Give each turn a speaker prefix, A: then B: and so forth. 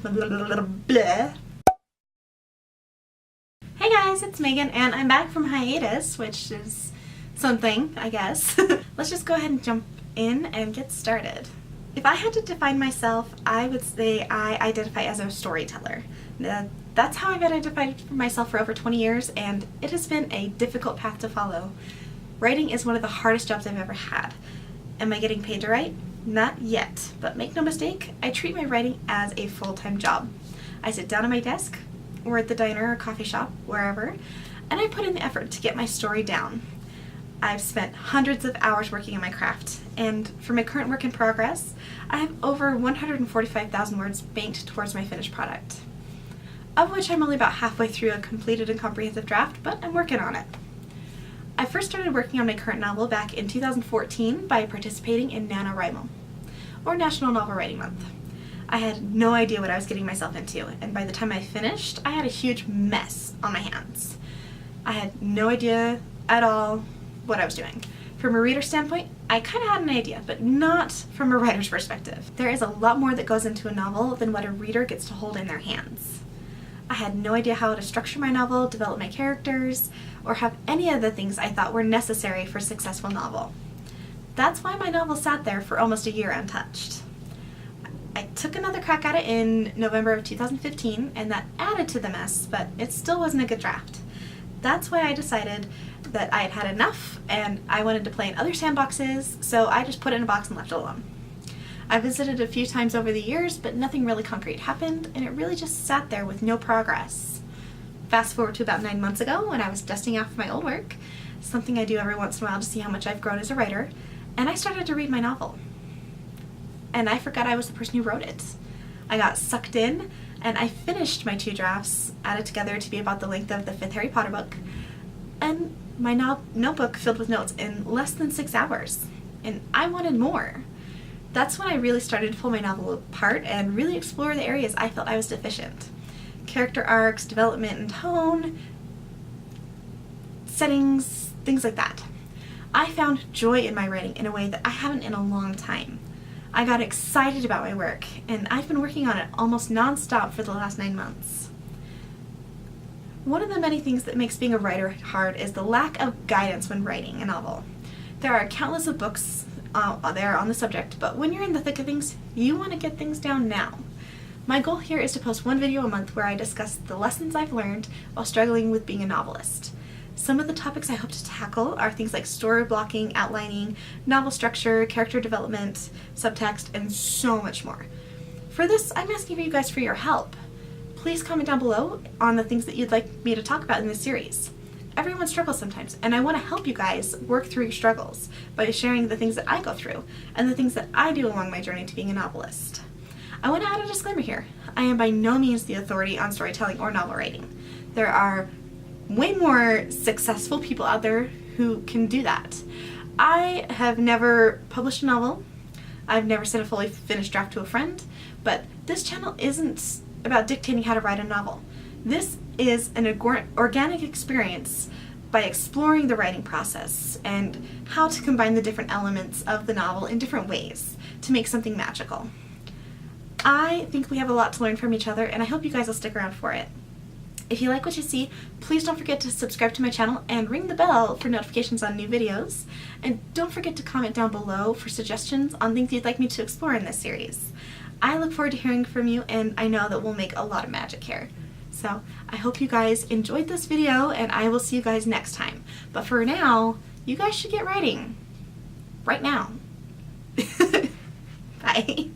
A: Bleh. Hey guys, it's Megan and I'm back from hiatus, which is something, I guess. Let's just go ahead and jump in and get started. If I had to define myself, I would say I identify as a storyteller. That's how I've identified myself for over 20 years, and it has been a difficult path to follow. Writing is one of the hardest jobs I've ever had. Am I getting paid to write? Not yet, but make no mistake, I treat my writing as a full-time job. I sit down at my desk, or at the diner or coffee shop, wherever, and I put in the effort to get my story down. I've spent hundreds of hours working on my craft, and for my current work in progress, I have over 145,000 words banked towards my finished product, of which I'm only about halfway through a completed and comprehensive draft, but I'm working on it. I first started working on my current novel back in 2014 by participating in NaNoWriMo, or National Novel Writing Month. I had no idea what I was getting myself into, and by the time I finished, I had a huge mess on my hands. I had no idea at all what I was doing. From a reader's standpoint, I kind of had an idea, but not from a writer's perspective. There is a lot more that goes into a novel than what a reader gets to hold in their hands. I had no idea how to structure my novel, develop my characters, or have any of the things I thought were necessary for a successful novel. That's why my novel sat there for almost a year untouched. I took another crack at it in November of 2015, and that added to the mess, but it still wasn't a good draft. That's why I decided that I had had enough, and I wanted to play in other sandboxes, so I just put it in a box and left it alone. I visited a few times over the years, but nothing really concrete happened, and it really just sat there with no progress. Fast forward to about 9 months ago, when I was dusting off my old work, something I do every once in a while to see how much I've grown as a writer, and I started to read my novel. And I forgot I was the person who wrote it. I got sucked in, and I finished my 2 drafts, added together to be about the length of the 5th Harry Potter book, and my notebook filled with notes in less than 6 hours. And I wanted more. That's when I really started to pull my novel apart and really explore the areas I felt I was deficient. Character arcs, development and tone, settings, things like that. I found joy in my writing in a way that I haven't in a long time. I got excited about my work, and I've been working on it almost non-stop for the last 9 months. One of the many things that makes being a writer hard is the lack of guidance when writing a novel. There are countless of books there on the subject, but when you're in the thick of things, you want to get things down now. My goal here is to post 1 video a month where I discuss the lessons I've learned while struggling with being a novelist. Some of the topics I hope to tackle are things like story blocking, outlining, novel structure, character development, subtext, and so much more. For this, I'm asking you guys for your help. Please comment down below on the things that you'd like me to talk about in this series. Everyone struggles sometimes, and I want to help you guys work through your struggles by sharing the things that I go through and the things that I do along my journey to being a novelist. I want to add a disclaimer here. I am by no means the authority on storytelling or novel writing. There are way more successful people out there who can do that. I have never published a novel. I've never sent a fully finished draft to a friend, but this channel isn't about dictating how to write a novel. This is an organic experience by exploring the writing process and how to combine the different elements of the novel in different ways to make something magical. I think we have a lot to learn from each other, and I hope you guys will stick around for it. If you like what you see, please don't forget to subscribe to my channel and ring the bell for notifications on new videos. And don't forget to comment down below for suggestions on things you'd like me to explore in this series. I look forward to hearing from you, and I know that we'll make a lot of magic here. So I hope you guys enjoyed this video, and I will see you guys next time. But for now, you guys should get writing. Right now. Bye.